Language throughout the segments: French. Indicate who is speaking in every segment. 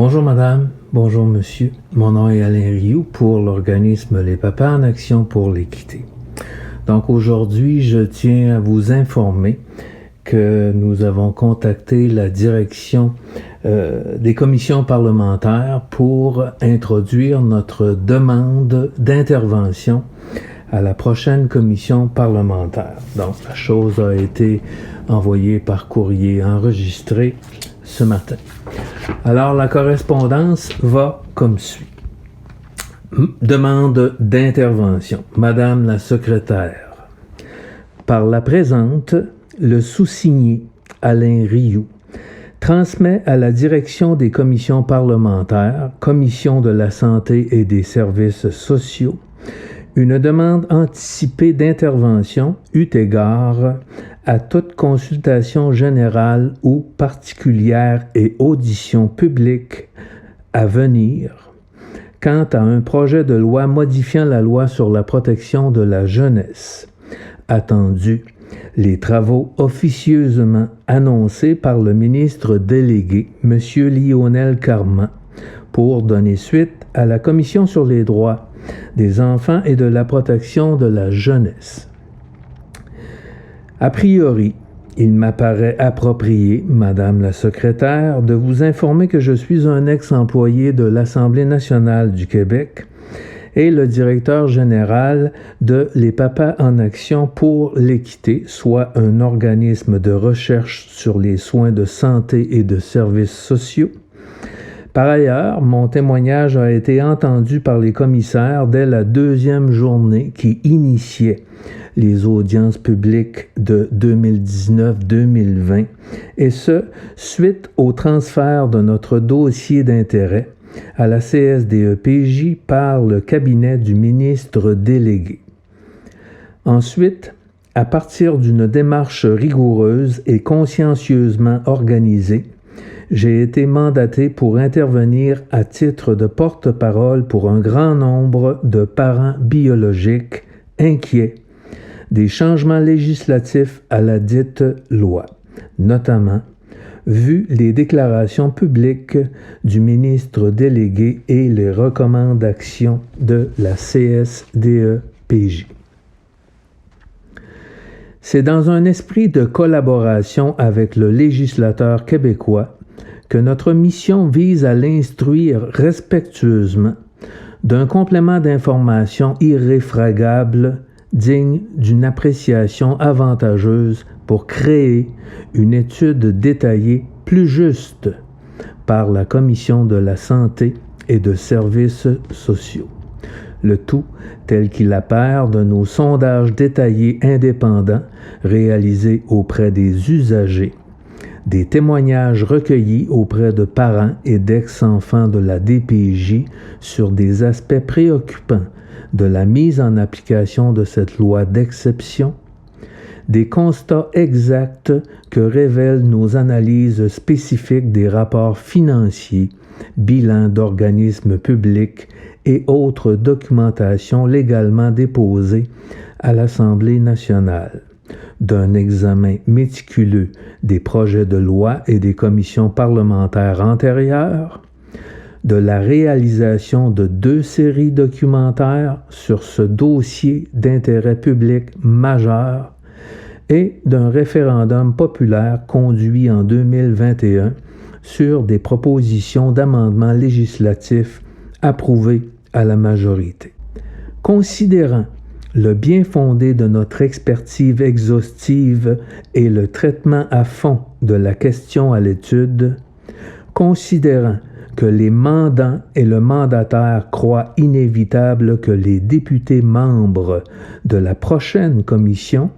Speaker 1: Bonjour madame, bonjour monsieur. Mon nom est Alain Rioux pour l'organisme Les Papas en Action pour l'équité. Donc aujourd'hui, je tiens à vous informer que nous avons contacté la direction des commissions parlementaires pour introduire notre demande d'intervention à la prochaine commission parlementaire. Donc la chose a été envoyée par courrier enregistré ce matin. Alors, la correspondance va comme suit. Demande d'intervention. Madame la secrétaire, par la présente, le sous-signé Alain Rioux transmet à la direction des commissions parlementaires, Commission de la santé et des services sociaux, une demande anticipée d'intervention eut égard à toute consultation générale ou particulière et audition publique à venir quant à un projet de loi modifiant la loi sur la protection de la jeunesse. Attendu les travaux officieusement annoncés par le ministre délégué, M. Lionel Carman, pour donner suite à la Commission sur les droits des enfants et de la protection de la jeunesse. A priori, il m'apparaît approprié, Madame la secrétaire, de vous informer que je suis un ex-employé de l'Assemblée nationale du Québec et le directeur général de Les Papas en Action pour l'équité, soit un organisme de recherche sur les soins de santé et de services sociaux. Par ailleurs, mon témoignage a été entendu par les commissaires dès la deuxième journée qui initiait les audiences publiques de 2019-2020, et ce, suite au transfert de notre dossier d'intérêt à la CSDEPJ par le cabinet du ministre délégué. Ensuite, à partir d'une démarche rigoureuse et consciencieusement organisée, j'ai été mandaté pour intervenir à titre de porte-parole pour un grand nombre de parents biologiques inquiets des changements législatifs à la dite loi, notamment vu les déclarations publiques du ministre délégué et les recommandations de la CSDEPJ. C'est dans un esprit de collaboration avec le législateur québécois que notre mission vise à l'instruire respectueusement d'un complément d'information irréfragable digne d'une appréciation avantageuse pour créer une étude détaillée plus juste par la Commission de la santé et de services sociaux. Le tout tel qu'il apparaît de nos sondages détaillés indépendants réalisés auprès des usagers, des témoignages recueillis auprès de parents et d'ex-enfants de la DPJ sur des aspects préoccupants de la mise en application de cette loi d'exception, des constats exacts que révèlent nos analyses spécifiques des rapports financiers, bilans d'organismes publics et autres documentations légalement déposées à l'Assemblée nationale, d'un examen méticuleux des projets de loi et des commissions parlementaires antérieures, de la réalisation de 2 séries documentaires sur ce dossier d'intérêt public majeur et d'un référendum populaire conduit en 2021 sur des propositions d'amendements législatifs approuvés à la majorité. Considérant le bien fondé de notre expertise exhaustive et le traitement à fond de la question à l'étude, considérant que les mandants et le mandataire croient inévitable que les députés membres de la prochaine commission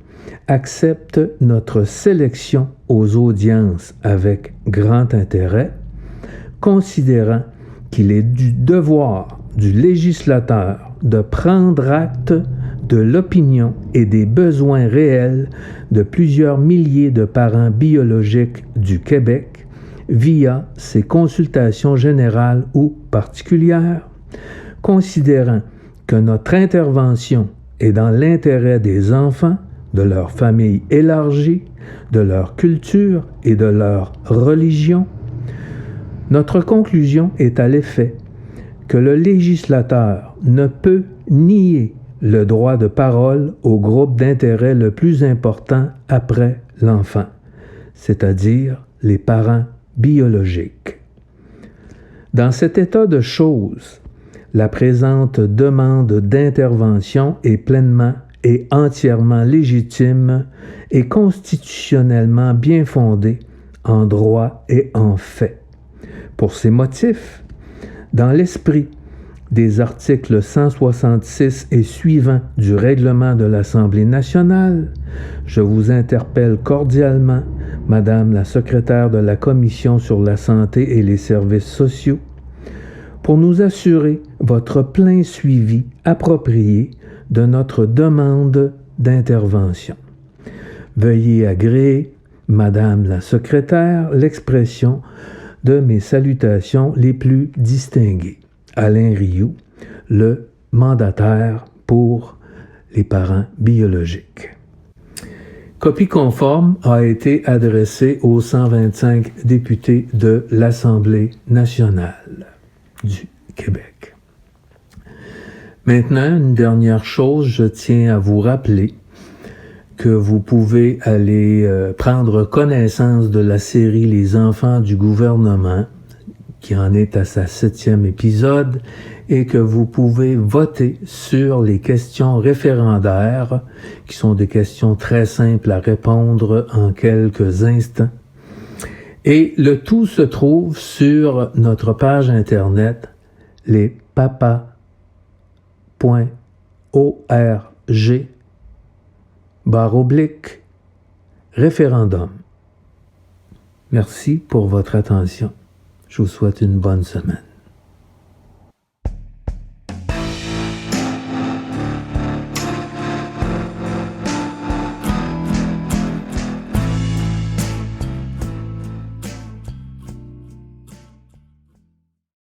Speaker 1: acceptent notre sélection aux audiences avec grand intérêt, considérant qu'il est du devoir du législateur de prendre acte de l'opinion et des besoins réels de plusieurs milliers de parents biologiques du Québec via ces consultations générales ou particulières, considérant que notre intervention est dans l'intérêt des enfants, de leur famille élargie, de leur culture et de leur religion, Notre conclusion est à l'effet que le législateur ne peut nier le droit de parole au groupe d'intérêt le plus important après l'enfant, c'est-à-dire les parents biologiques. Dans cet état de choses, la présente demande d'intervention est pleinement et entièrement légitime et constitutionnellement bien fondée en droit et en fait. Pour ces motifs, dans l'esprit des articles 166 et suivants du règlement de l'Assemblée nationale, je vous interpelle cordialement, Madame la secrétaire de la Commission sur la santé et les services sociaux, pour nous assurer votre plein suivi approprié de notre demande d'intervention. Veuillez agréer, Madame la secrétaire, l'expression de mes salutations les plus distinguées. Alain Rioux, le mandataire pour les parents biologiques. Copie conforme a été adressée aux 125 députés de l'Assemblée nationale du Québec. Maintenant, une dernière chose, je tiens à vous rappeler que vous pouvez aller prendre connaissance de la série Les enfants du gouvernement, qui en est à sa 7e épisode, et que vous pouvez voter sur les questions référendaires, qui sont des questions très simples à répondre en quelques instants. Et le tout se trouve sur notre page internet lespapas.org/référendum. Merci pour votre attention. Je vous souhaite une bonne semaine.